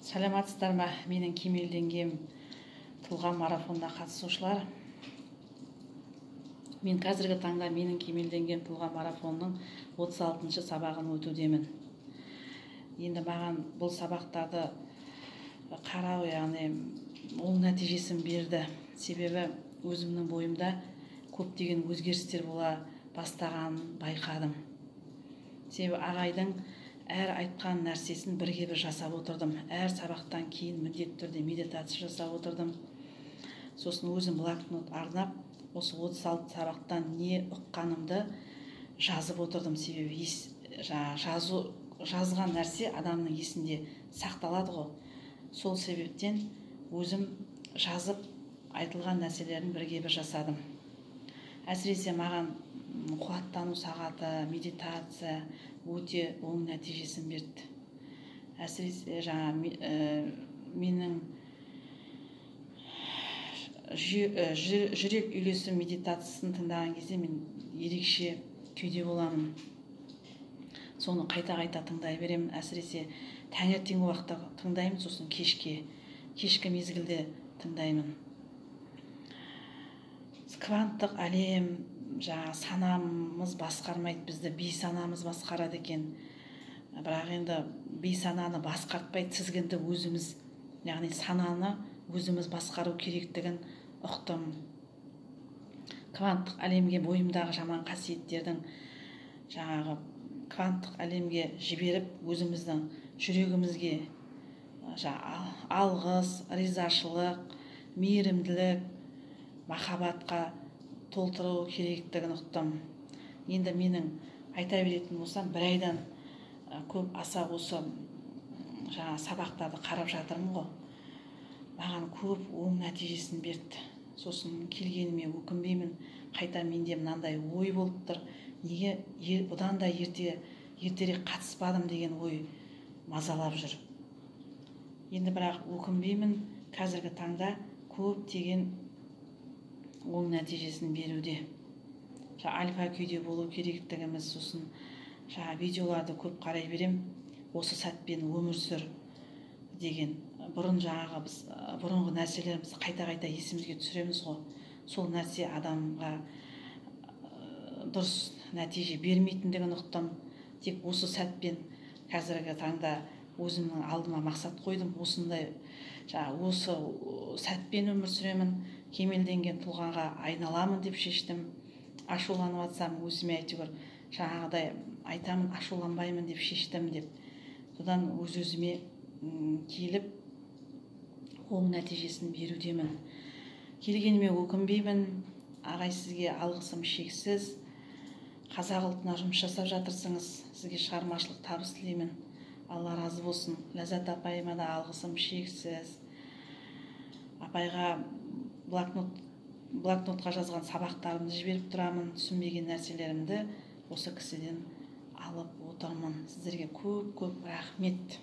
Саламатсыздар ма, менің кемелденген тұлға марафонына қатысушылар? Мен қазіргі таңда менің кемелденген тұлға марафонының 36-шы сабағын өтудемін. Енді маған бұл сабақтарды қарау, яғни оң нәтижесін берді. Себебі өзімнің бойымда көптеген өзгерістер бола бастағанын байқадым. Себебі ағайдың әр айтқан нәрсесін бірге бір жасап отырдым. Әр сабақтан кейін міндетті түрде медитация жасап отырдым. Сосын өзім блокнот арнап, осы 36 сабақтан не ұққанымды жазып отырдым. Себебі жазған нәрсе адамның есінде сақталады ғой. Сол себептен өзім жазып айтылған нәрселерін бірге бір жасадым. Әсіресе маған қуаттану сағаты, медитация өте оң нәтижесін берді. Әсіресе менің жүрек үйлесім медитациясын тыңдаған кезде мен ерекше күйде боламын. Соны қайта-қайта тыңдай беремін. Әсіресе таңертеңгі уақытта тыңдаймын, сосын кешкі мезгілде тыңдаймын. Кванттық әлем, санамыз басқармайды бізді, бейсанамыз басқарады екен. Бірақ енді бейсананы басқартпайды, тізгінді өзіміз, яғни сананы өзіміз басқару керектігін ұқтым. Кванттық әлемге бойымдағы жаман қасиеттердің кванттық әлемге жіберіп, өзіміздің жүрегімізге алғыс, ризашылық, мейірімділік, махаббатқа толтыру керектігін ұқтым. Енді менің айта беретін болсам, бір айдан көп аса осы сабақтарды қарап жатырмын ғой. Маған көп оң нәтижесін берді. Сосын келгеніме өкінбеймін. Қайта менде мынандай ой болып тұр. Неге бұдан да ертерек қатыспадым деген ой мазалап жүр. Енді бірақ өкінбеймін, қазіргі таңда көптеген оң нәтижесін беруде. Альфа күйде болу керектігіміз, сосын видеоларды көп қарай берем, осы сәтпен өмір сүр деген. Бұрынғы нәрселерімізді қайта-қайта есімізге түсіреміз ғой. Сол нәрсе адамға дұрыс нәтиже бермейтіндігін ұқтым. Тек осы сәтпен қазіргі таңда өзімнің алдыма мақсат қойдым. Осы сәтпен өмір сүремін, кемелденген тұлғаға айналамын деп шештім. Ашуланып жатсам өзіме әйтеуір жаңағыдай айтамын, ашуланбаймын деп шештім деп. Содан өз-өзіме келіп оң нәтижесін берудемін. Келгеніме өкінбеймін. Ағай, сізге алғысым шексіз. Қазақ ұлтына жұмыс жасап жатырсыңыз. Сізге шығармашылық табыс тілеймін. Алла разы болсын. Ләззат апайыма да алғысым шексіз. Апайға блокнотқа жазған сабақтарымды жіберіп тұрамын. Түсінбеген нәрселерімді осы кісіден алып отырмын. Сіздерге көп рахмет.